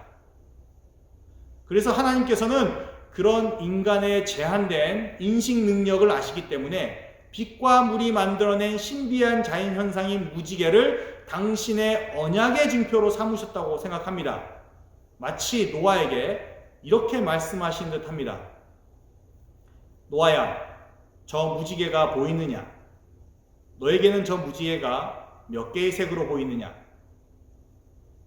S1: 그래서 하나님께서는 그런 인간의 제한된 인식 능력을 아시기 때문에 빛과 물이 만들어낸 신비한 자연현상인 무지개를 당신의 언약의 증표로 삼으셨다고 생각합니다. 마치 노아에게 이렇게 말씀하신 듯 합니다. 노아야, 저 무지개가 보이느냐? 너에게는 저 무지개가 몇 개의 색으로 보이느냐?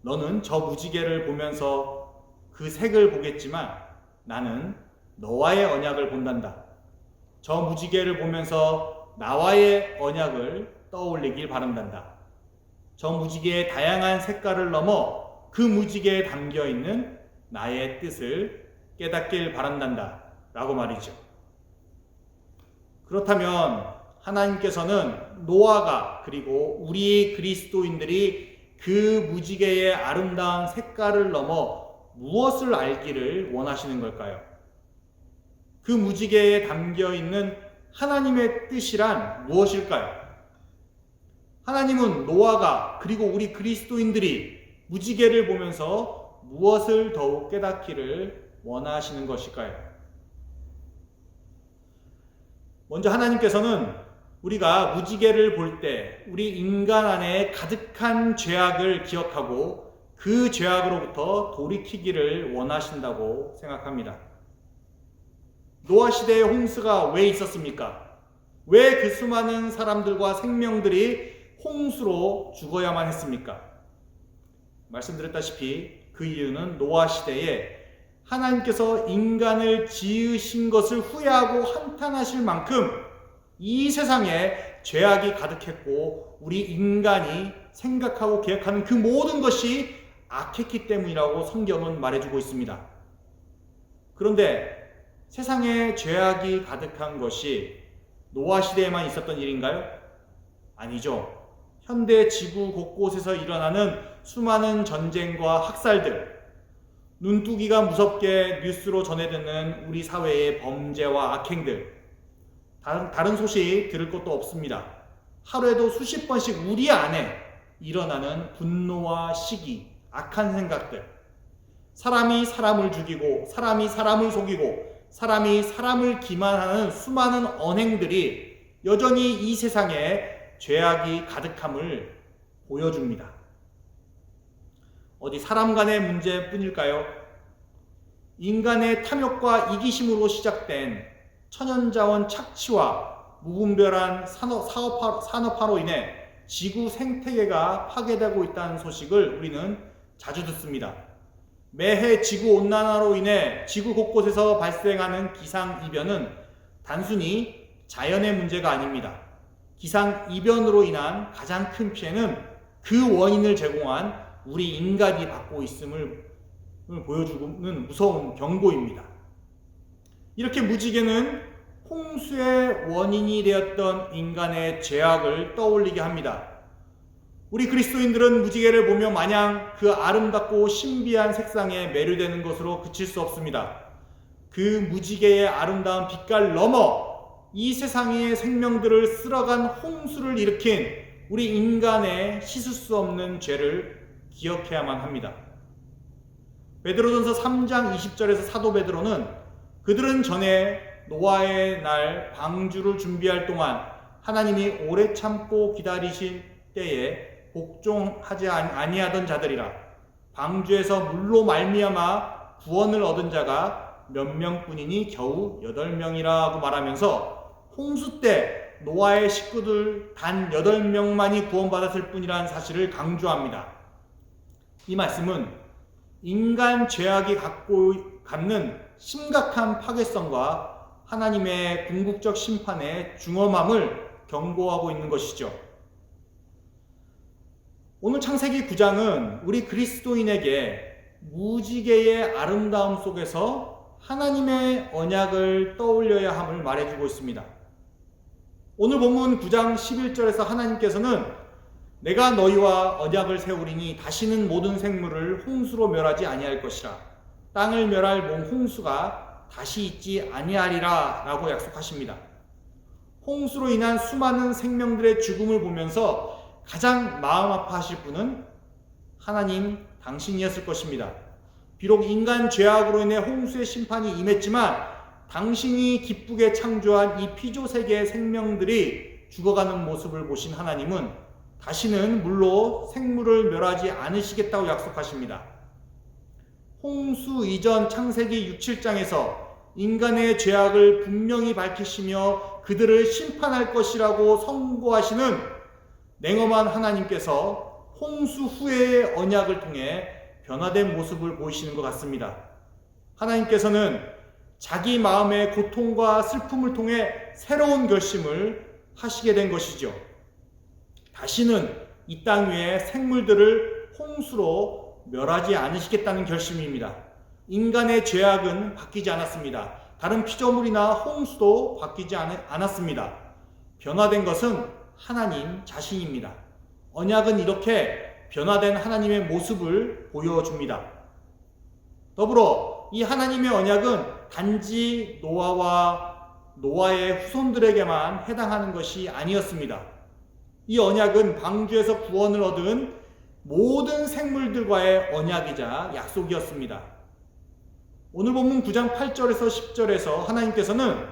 S1: 너는 저 무지개를 보면서 그 색을 보겠지만 나는 너와의 언약을 본단다. 저 무지개를 보면서 나와의 언약을 떠올리길 바란단다. 저 무지개의 다양한 색깔을 넘어 그 무지개에 담겨있는 나의 뜻을 깨닫길 바란단다 라고 말이죠. 그렇다면 하나님께서는 노아가 그리고 우리 그리스도인들이 그 무지개의 아름다운 색깔을 넘어 무엇을 알기를 원하시는 걸까요? 그 무지개에 담겨 있는 하나님의 뜻이란 무엇일까요? 하나님은 노아가 그리고 우리 그리스도인들이 무지개를 보면서 무엇을 더욱 깨닫기를 원하시는 것일까요? 먼저 하나님께서는 우리가 무지개를 볼 때 우리 인간 안에 가득한 죄악을 기억하고 그 죄악으로부터 돌이키기를 원하신다고 생각합니다. 노아 시대에 홍수가 왜 있었습니까? 왜 그 수많은 사람들과 생명들이 홍수로 죽어야만 했습니까? 말씀드렸다시피 그 이유는 노아 시대에 하나님께서 인간을 지으신 것을 후회하고 한탄하실 만큼 이 세상에 죄악이 가득했고 우리 인간이 생각하고 계획하는 그 모든 것이 악했기 때문이라고 성경은 말해주고 있습니다. 그런데 세상에 죄악이 가득한 것이 노아 시대에만 있었던 일인가요? 아니죠. 현대 지구 곳곳에서 일어나는 수많은 전쟁과 학살들, 눈두기가 무섭게 뉴스로 전해듣는 우리 사회의 범죄와 악행들, 다른 소식 들을 것도 없습니다. 하루에도 수십 번씩 우리 안에 일어나는 분노와 시기, 악한 생각들, 사람이 사람을 죽이고 사람이 사람을 속이고 사람이 사람을 기만하는 수많은 언행들이 여전히 이 세상에 죄악이 가득함을 보여줍니다. 어디 사람 간의 문제뿐일까요? 인간의 탐욕과 이기심으로 시작된 천연자원 착취와 무분별한 산업화로 인해 지구 생태계가 파괴되고 있다는 소식을 우리는 자주 듣습니다. 매해 지구온난화로 인해 지구 곳곳에서 발생하는 기상이변은 단순히 자연의 문제가 아닙니다. 기상이변으로 인한 가장 큰 피해는 그 원인을 제공한 우리 인간이 받고 있음을 보여주는 무서운 경고입니다. 이렇게 무지개는 홍수의 원인이 되었던 인간의 죄악을 떠올리게 합니다. 우리 그리스도인들은 무지개를 보며 마냥 그 아름답고 신비한 색상에 매료되는 것으로 그칠 수 없습니다. 그 무지개의 아름다운 빛깔 넘어 이 세상의 생명들을 쓸어간 홍수를 일으킨 우리 인간의 씻을 수 없는 죄를 기억해야만 합니다. 베드로전서 3장 20절에서 사도 베드로는 그들은 전에 노아의 날 방주를 준비할 동안 하나님이 오래 참고 기다리실 때에 복종하지 아니하던 자들이라 방주에서 물로 말미암아 구원을 얻은 자가 몇 명뿐이니 겨우 8명이라고 말하면서 홍수 때 노아의 식구들 단 8명만이 구원받았을 뿐이라는 사실을 강조합니다. 이 말씀은 인간 죄악이 갖는 심각한 파괴성과 하나님의 궁극적 심판의 중엄함을 경고하고 있는 것이죠. 오늘 창세기 9장은 우리 그리스도인에게 무지개의 아름다움 속에서 하나님의 언약을 떠올려야 함을 말해주고 있습니다. 오늘 본문 9장 11절에서 하나님께서는 내가 너희와 언약을 세우리니 다시는 모든 생물을 홍수로 멸하지 아니할 것이라 땅을 멸할 몸 홍수가 다시 있지 아니하리라 라고 약속하십니다. 홍수로 인한 수많은 생명들의 죽음을 보면서 가장 마음 아파하실 분은 하나님 당신이었을 것입니다. 비록 인간 죄악으로 인해 홍수의 심판이 임했지만 당신이 기쁘게 창조한 이 피조세계의 생명들이 죽어가는 모습을 보신 하나님은 다시는 물로 생물을 멸하지 않으시겠다고 약속하십니다. 홍수 이전 창세기 6, 7장에서 인간의 죄악을 분명히 밝히시며 그들을 심판할 것이라고 선고하시는 냉엄한 하나님께서 홍수 후의 언약을 통해 변화된 모습을 보이시는 것 같습니다. 하나님께서는 자기 마음의 고통과 슬픔을 통해 새로운 결심을 하시게 된 것이죠. 다시는 이 땅 위에 생물들을 홍수로 멸하지 않으시겠다는 결심입니다. 인간의 죄악은 바뀌지 않았습니다. 다른 피조물이나 홍수도 바뀌지 않았습니다. 변화된 것은 하나님 자신입니다. 언약은 이렇게 변화된 하나님의 모습을 보여줍니다. 더불어 이 하나님의 언약은 단지 노아의 후손들에게만 해당하는 것이 아니었습니다. 이 언약은 방주에서 구원을 얻은 모든 생물들과의 언약이자 약속이었습니다. 오늘 본문 9장 8절에서 10절에서 하나님께서는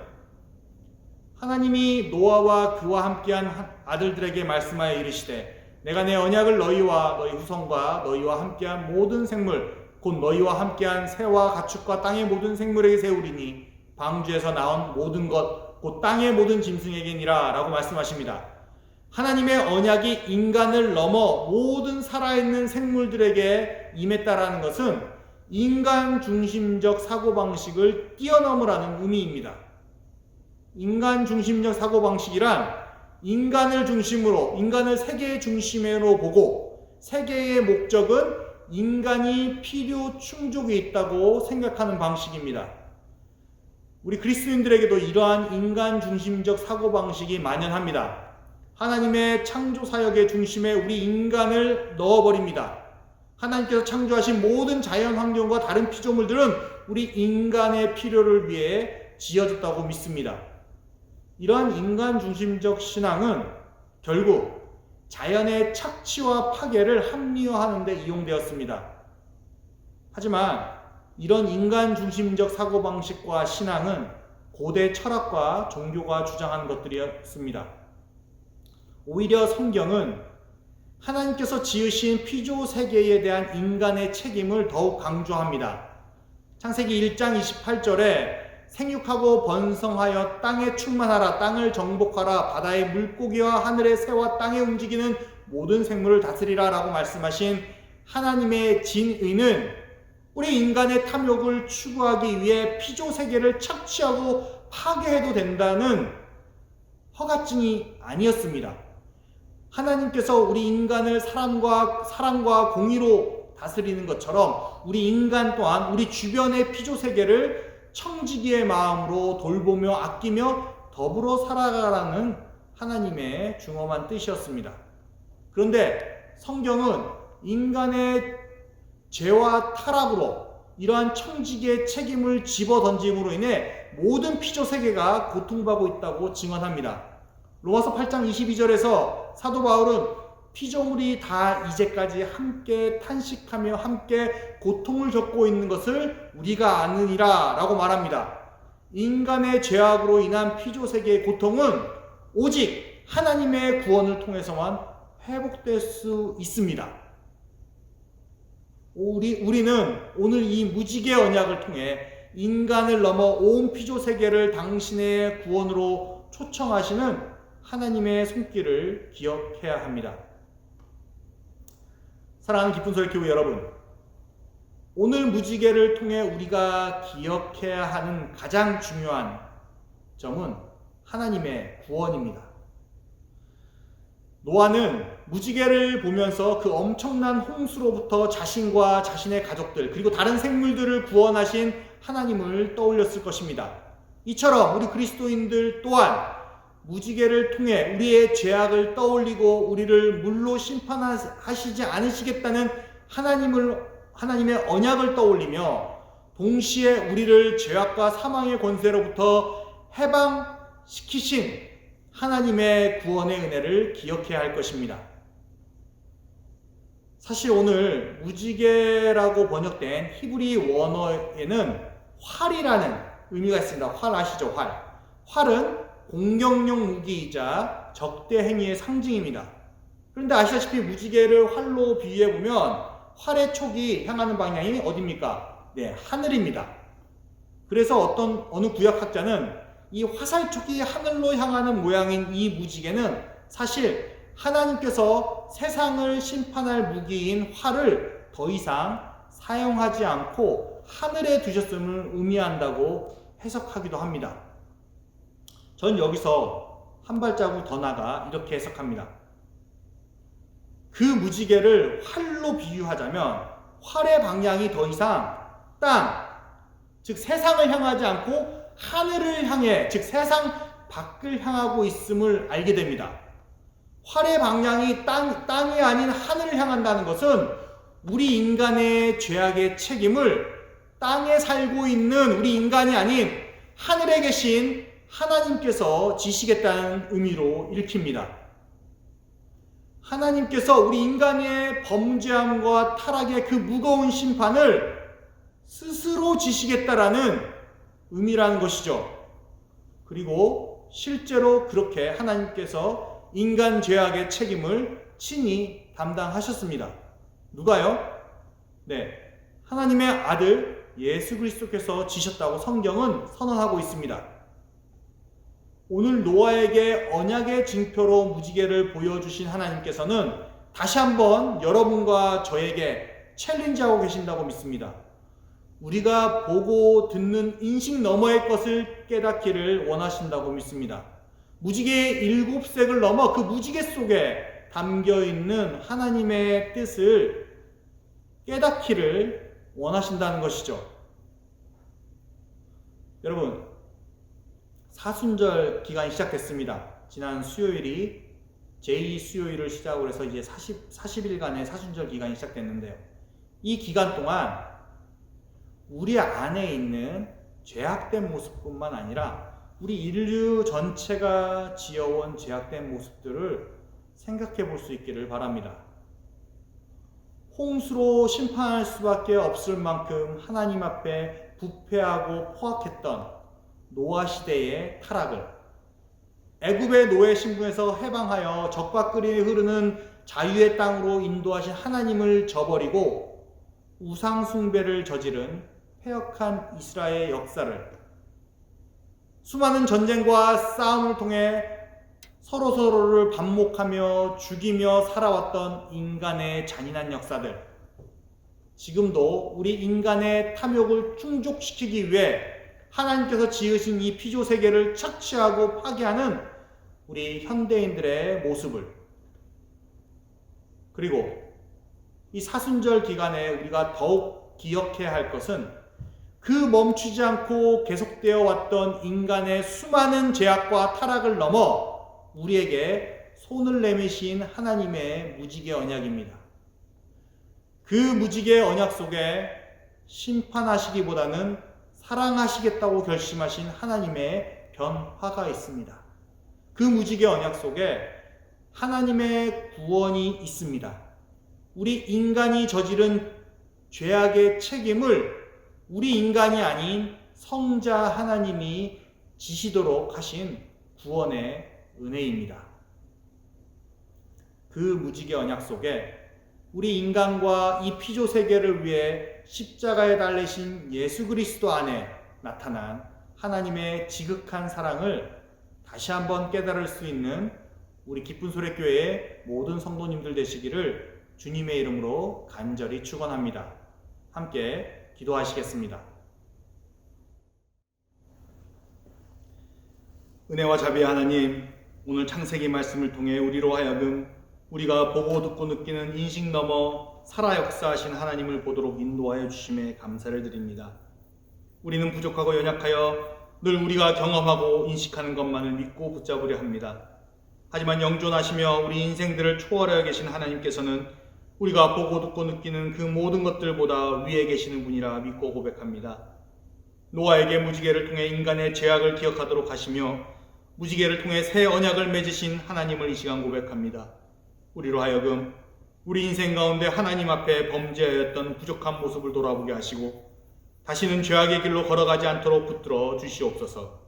S1: 하나님이 노아와 그와 함께한 아들들에게 말씀하여 이르시되 내가 내 언약을 너희와 너희 후손과 너희와 함께한 모든 생물 곧 너희와 함께한 새와 가축과 땅의 모든 생물에게 세우리니 방주에서 나온 모든 것 곧 땅의 모든 짐승에게니라 라고 말씀하십니다. 하나님의 언약이 인간을 넘어 모든 살아있는 생물들에게 임했다라는 것은 인간 중심적 사고방식을 뛰어넘으라는 의미입니다. 인간 중심적 사고방식이란 인간을 중심으로, 인간을 세계의 중심으로 보고 세계의 목적은 인간이 필요 충족에 있다고 생각하는 방식입니다. 우리 그리스도인들에게도 이러한 인간 중심적 사고방식이 만연합니다. 하나님의 창조 사역의 중심에 우리 인간을 넣어버립니다. 하나님께서 창조하신 모든 자연 환경과 다른 피조물들은 우리 인간의 필요를 위해 지어졌다고 믿습니다. 이러한 인간 중심적 신앙은 결국 자연의 착취와 파괴를 합리화하는 데 이용되었습니다. 하지만 이런 인간 중심적 사고방식과 신앙은 고대 철학과 종교가 주장한 것들이었습니다. 오히려 성경은 하나님께서 지으신 피조 세계에 대한 인간의 책임을 더욱 강조합니다. 창세기 1장 28절에 생육하고 번성하여 땅에 충만하라, 땅을 정복하라, 바다의 물고기와 하늘의 새와 땅에 움직이는 모든 생물을 다스리라 라고 말씀하신 하나님의 진의는 우리 인간의 탐욕을 추구하기 위해 피조 세계를 착취하고 파괴해도 된다는 허가증이 아니었습니다. 하나님께서 우리 인간을 사랑과 공의로 다스리는 것처럼 우리 인간 또한 우리 주변의 피조 세계를 청지기의 마음으로 돌보며 아끼며 더불어 살아가라는 하나님의 중엄한 뜻이었습니다. 그런데 성경은 인간의 죄와 타락으로 이러한 청지기의 책임을 집어던짐으로 인해 모든 피조 세계가 고통받고 있다고 증언합니다. 로마서 8장 22절에서 사도 바울은 피조물이 다 이제까지 함께 탄식하며 함께 고통을 겪고 있는 것을 우리가 아느니라 라고 말합니다. 인간의 죄악으로 인한 피조 세계의 고통은 오직 하나님의 구원을 통해서만 회복될 수 있습니다. 우리는 오늘 이 무지개 언약을 통해 인간을 넘어 온 피조 세계를 당신의 구원으로 초청하시는 하나님의 손길을 기억해야 합니다. 사랑하는 깊은 소리 교회 여러분, 오늘 무지개를 통해 우리가 기억해야 하는 가장 중요한 점은 하나님의 구원입니다. 노아는 무지개를 보면서 그 엄청난 홍수로부터 자신과 자신의 가족들 그리고 다른 생물들을 구원하신 하나님을 떠올렸을 것입니다. 이처럼 우리 그리스도인들 또한 무지개를 통해 우리의 죄악을 떠올리고 우리를 물로 심판하시지 않으시겠다는 하나님의 언약을 떠올리며 동시에 우리를 죄악과 사망의 권세로부터 해방시키신 하나님의 구원의 은혜를 기억해야 할 것입니다. 사실 오늘 무지개라고 번역된 히브리 원어에는 활이라는 의미가 있습니다. 활 아시죠? 활은 공격용 무기이자 적대 행위의 상징입니다. 그런데 아시다시피 무지개를 활로 비유해보면 활의 촉이 향하는 방향이 어디입니까? 네, 하늘입니다. 그래서 어느 구약학자는 이 화살촉이 하늘로 향하는 모양인 이 무지개는 사실 하나님께서 세상을 심판할 무기인 활을 더 이상 사용하지 않고 하늘에 두셨음을 의미한다고 해석하기도 합니다. 전 여기서 한 발자국 더 나가 이렇게 해석합니다. 그 무지개를 활로 비유하자면 활의 방향이 더 이상 땅, 즉 세상을 향하지 않고 하늘을 향해, 즉 세상 밖을 향하고 있음을 알게 됩니다. 활의 방향이 땅이 아닌 하늘을 향한다는 것은 우리 인간의 죄악의 책임을 땅에 살고 있는 우리 인간이 아닌 하늘에 계신 하나님께서 지시겠다는 의미로 읽힙니다. 하나님께서 우리 인간의 범죄함과 타락의 그 무거운 심판을 스스로 지시겠다라는 의미라는 것이죠. 그리고 실제로 그렇게 하나님께서 인간 죄악의 책임을 친히 담당하셨습니다. 누가요? 네, 하나님의 아들 예수 그리스도께서 지셨다고 성경은 선언하고 있습니다. 오늘 노아에게 언약의 징표로 무지개를 보여주신 하나님께서는 다시 한번 여러분과 저에게 챌린지하고 계신다고 믿습니다. 우리가 보고 듣는 인식 너머의 것을 깨닫기를 원하신다고 믿습니다. 무지개의 7색을 넘어 그 무지개 속에 담겨있는 하나님의 뜻을 깨닫기를 원하신다는 것이죠. 여러분, 사순절 기간이 시작됐습니다. 지난 수요일이 제2수요일을 시작으로 해서 이제 40일간의 사순절 기간이 시작됐는데요. 이 기간 동안 우리 안에 있는 죄악된 모습뿐만 아니라 우리 인류 전체가 지어온 죄악된 모습들을 생각해 볼 수 있기를 바랍니다. 홍수로 심판할 수밖에 없을 만큼 하나님 앞에 부패하고 포악했던 노아 시대의 타락을, 애굽의 노예 신분에서 해방하여 적과 끓이 흐르는 자유의 땅으로 인도하신 하나님을 저버리고 우상 숭배를 저지른 패역한 이스라엘의 역사를, 수많은 전쟁과 싸움을 통해 서로를 반목하며 죽이며 살아왔던 인간의 잔인한 역사들, 지금도 우리 인간의 탐욕을 충족시키기 위해 하나님께서 지으신 이 피조세계를 착취하고 파괴하는 우리 현대인들의 모습을, 그리고 이 사순절 기간에 우리가 더욱 기억해야 할 것은 그 멈추지 않고 계속되어 왔던 인간의 수많은 죄악과 타락을 넘어 우리에게 손을 내미신 하나님의 무지개 언약입니다. 그 무지개 언약 속에 심판하시기보다는 사랑하시겠다고 결심하신 하나님의 변화가 있습니다. 그 무지개 언약 속에 하나님의 구원이 있습니다. 우리 인간이 저지른 죄악의 책임을 우리 인간이 아닌 성자 하나님이 지시도록 하신 구원의 은혜입니다. 그 무지개 언약 속에 우리 인간과 이 피조 세계를 위해 십자가에 달리신 예수 그리스도 안에 나타난 하나님의 지극한 사랑을 다시 한번 깨달을 수 있는 우리 기쁜 소리교회의 모든 성도님들 되시기를 주님의 이름으로 간절히 축원합니다. 함께 기도하시겠습니다. 은혜와 자비의 하나님, 오늘 창세기 말씀을 통해 우리로 하여금 우리가 보고 듣고 느끼는 인식 넘어 살아 역사하신 하나님을 보도록 인도하여 주심에 감사를 드립니다. 우리는 부족하고 연약하여 늘 우리가 경험하고 인식하는 것만을 믿고 붙잡으려 합니다. 하지만 영존하시며 우리 인생들을 초월하여 계신 하나님께서는 우리가 보고 듣고 느끼는 그 모든 것들보다 위에 계시는 분이라 믿고 고백합니다. 노아에게 무지개를 통해 인간의 죄악을 기억하도록 하시며 무지개를 통해 새 언약을 맺으신 하나님을 이 시간 고백합니다. 우리로 하여금 우리 인생 가운데 하나님 앞에 범죄하였던 부족한 모습을 돌아보게 하시고 다시는 죄악의 길로 걸어가지 않도록 붙들어 주시옵소서.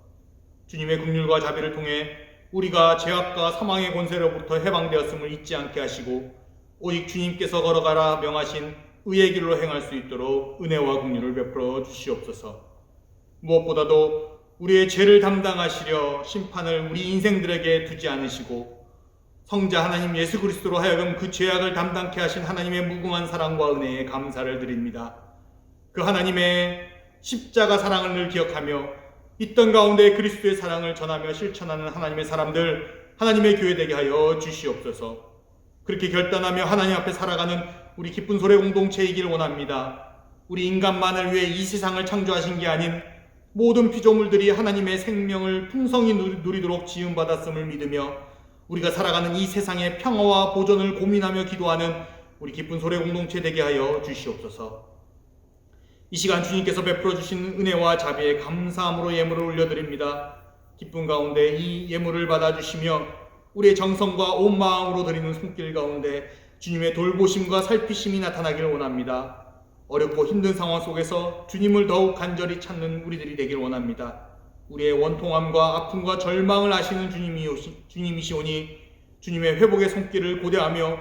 S1: 주님의 긍휼과 자비를 통해 우리가 죄악과 사망의 권세로부터 해방되었음을 잊지 않게 하시고 오직 주님께서 걸어가라 명하신 의의 길로 행할 수 있도록 은혜와 긍휼을 베풀어 주시옵소서. 무엇보다도 우리의 죄를 담당하시려 심판을 우리 인생들에게 두지 않으시고 성자 하나님 예수 그리스도로 하여금 그 죄악을 담당케 하신 하나님의 무궁한 사랑과 은혜에 감사를 드립니다. 그 하나님의 십자가 사랑을 늘 기억하며 있던 가운데 그리스도의 사랑을 전하며 실천하는 하나님의 사람들, 하나님의 교회 되게 하여 주시옵소서. 그렇게 결단하며 하나님 앞에 살아가는 우리 기쁜 소리 공동체이길 원합니다. 우리 인간만을 위해 이 세상을 창조하신 게 아닌 모든 피조물들이 하나님의 생명을 풍성히 누리도록 지음받았음을 믿으며 우리가 살아가는 이 세상의 평화와 보존을 고민하며 기도하는 우리 기쁜 소래 공동체 되게 하여 주시옵소서. 이 시간 주님께서 베풀어 주신 은혜와 자비에 감사함으로 예물을 올려드립니다. 기쁨 가운데 이 예물을 받아주시며 우리의 정성과 온 마음으로 드리는 손길 가운데 주님의 돌보심과 살피심이 나타나길 원합니다. 어렵고 힘든 상황 속에서 주님을 더욱 간절히 찾는 우리들이 되길 원합니다. 우리의 원통함과 아픔과 절망을 아시는 주님이시오니 주님의 회복의 손길을 고대하며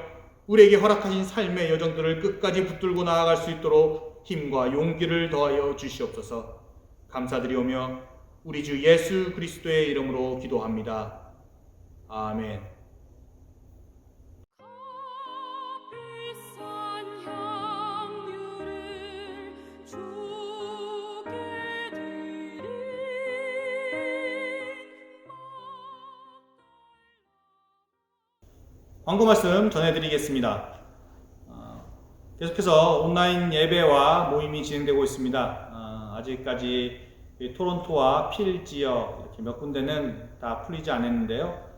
S1: 우리에게 허락하신 삶의 여정들을 끝까지 붙들고 나아갈 수 있도록 힘과 용기를 더하여 주시옵소서. 감사드리오며 우리 주 예수 그리스도의 이름으로 기도합니다. 아멘.
S4: 비싼 향유를 주께 드리
S1: 광고 말씀 전해드리겠습니다. 계속해서 온라인 예배와 모임이 진행되고 있습니다. 아직까지 토론토와 필 지역 이렇게 몇 군데는 다 풀리지 않았는데요.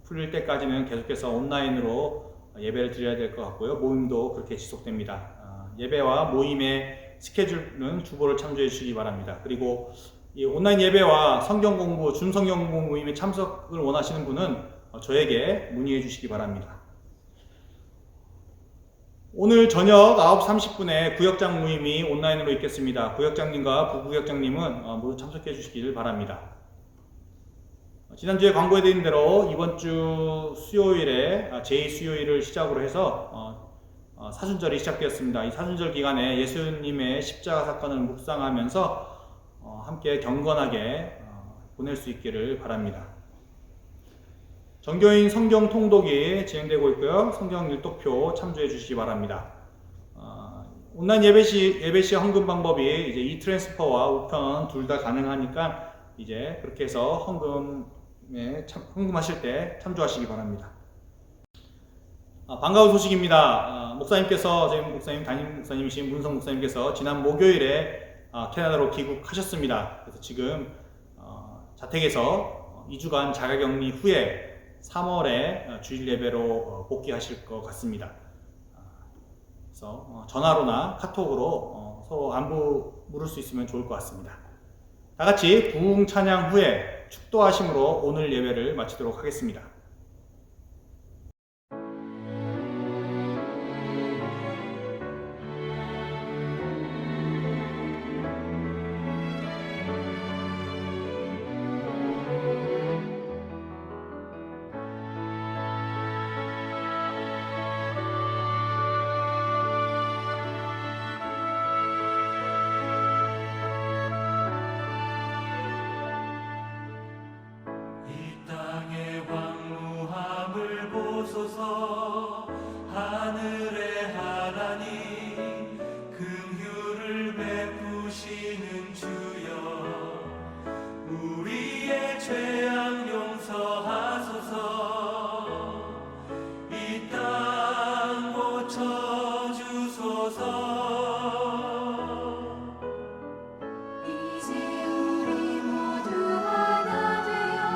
S1: 풀릴 때까지는 계속해서 온라인으로 예배를 드려야 될 것 같고요. 모임도 그렇게 지속됩니다. 예배와 모임의 스케줄은 주보를 참조해 주시기 바랍니다. 그리고 이 온라인 예배와 성경 공부, 줌 성경 공부 모임에 참석을 원하시는 분은 저에게 문의해 주시기 바랍니다. 오늘 저녁 9시 30분에 구역장 모임이 온라인으로 있겠습니다. 구역장님과 부구역장님은 모두 참석해 주시기를 바랍니다. 지난주에 광고해드린 대로 이번 주 수요일에 제2수요일을 시작으로 해서 사순절이 시작되었습니다. 이 사순절 기간에 예수님의 십자가 사건을 묵상하면서 함께 경건하게 보낼 수 있기를 바랍니다. 정교인 성경 통독이 진행되고 있고요. 성경 일독표 참조해 주시기 바랍니다. 온라인 예배 시 헌금 방법이 이제 이트랜스퍼와 우편 둘 다 가능하니까 이제 그렇게 해서 헌금하실 때 참조하시기 바랍니다. 반가운 소식입니다. 목사님께서, 저희 목사님, 담임 목사님이신 문성 목사님께서 지난 목요일에 캐나다로 귀국하셨습니다. 그래서 지금 자택에서 2주간 자가격리 후에 3월에 주일 예배로 복귀하실 것 같습니다. 그래서 전화로나 카톡으로 서로 안부 물을 수 있으면 좋을 것 같습니다. 다 같이 부흥 찬양 후에 축도하심으로 오늘 예배를 마치도록 하겠습니다.
S2: 이 땅의 황무함을 보소서. 하늘의 하나님 긍휼을 베푸시는 주여, 우리의 죄악 용서하소서. 이 땅 고쳐주소서.
S4: 이제 우리 모두 하나 되어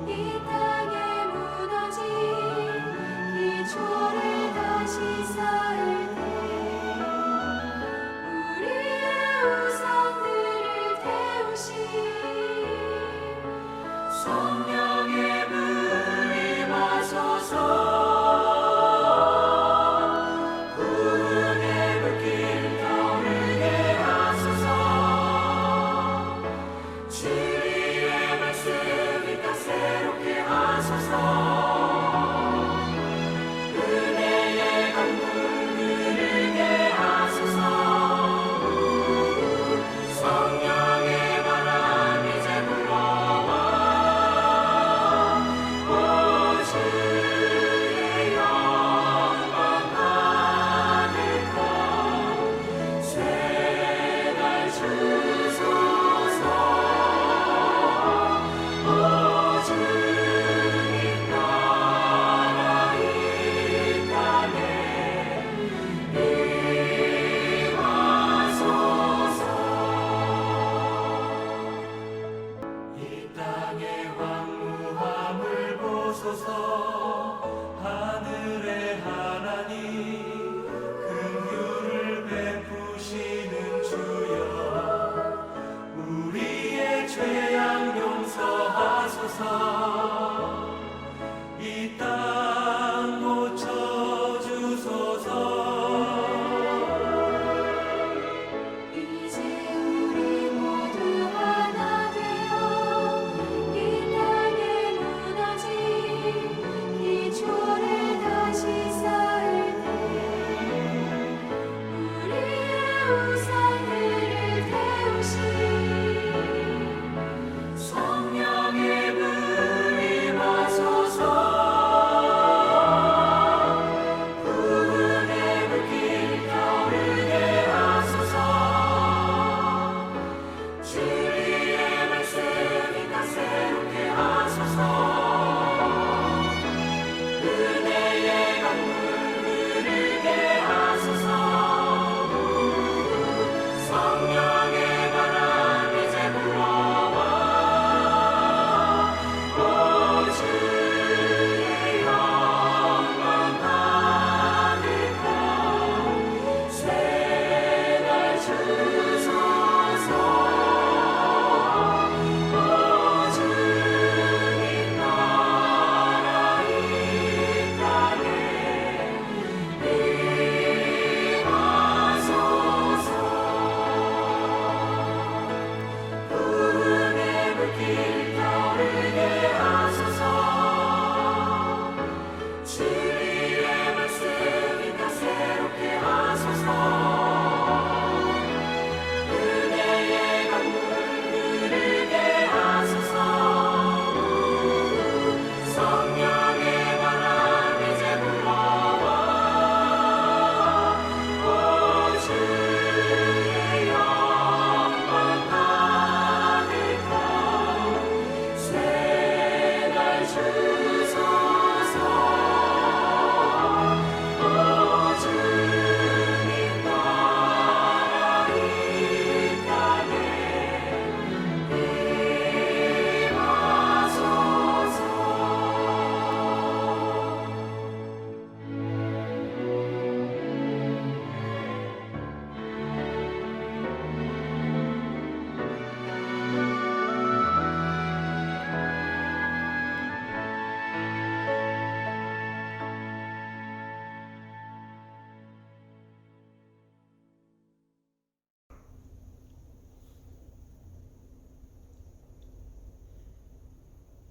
S4: 이 땅에 무너진 기초를
S2: 이 땅 고쳐주소서.
S4: 이제 우리 모두 하나 되어 이 땅에 무너진 기초를 다시 쌓을 때 우리의 우상들을 태우시
S2: 성령의 불이 마소서. 부흥의 불길 타오르게 하소서. 주의 말씀이 다새롭게 하소서. 은혜의 강물 흐르게 하소서. 성령의 바람 이제 불어와 오 주의 영광 가득한 새날 주소서. 오 주님 나라 이 땅에 임하소서. 부흥의 불길 타오르게 하소서. 주의 말씀이 다새롭게 하소서. 은혜의 강물 흐르게 하소서. 성령의 바람 이제 불어와 오 주의 영광 가득한 새날 주소서. 오 주님 나라 이 땅에 임하소서.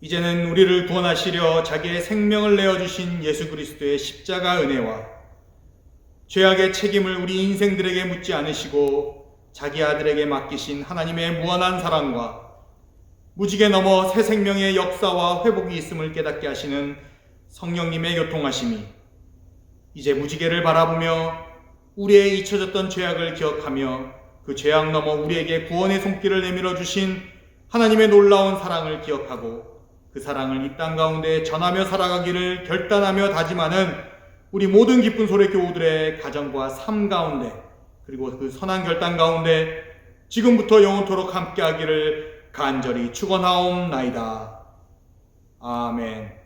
S1: 이제는 우리를 구원하시려 자기의 생명을 내어주신 예수 그리스도의 십자가 은혜와 죄악의 책임을 우리 인생들에게 묻지 않으시고 자기 아들에게 맡기신 하나님의 무한한 사랑과 무지개 넘어 새 생명의 역사와 회복이 있음을 깨닫게 하시는 성령님의 교통하심이 이제 무지개를 바라보며 우리의 잊혀졌던 죄악을 기억하며 그 죄악 넘어 우리에게 구원의 손길을 내밀어 주신 하나님의 놀라운 사랑을 기억하고 그 사랑을 이 땅 가운데 전하며 살아가기를 결단하며 다짐하는 우리 모든 기쁜 소리 교우들의 가정과 삶 가운데 그리고 그 선한 결단 가운데 지금부터 영원토록 함께하기를 간절히 축원하옵나이다. 아멘.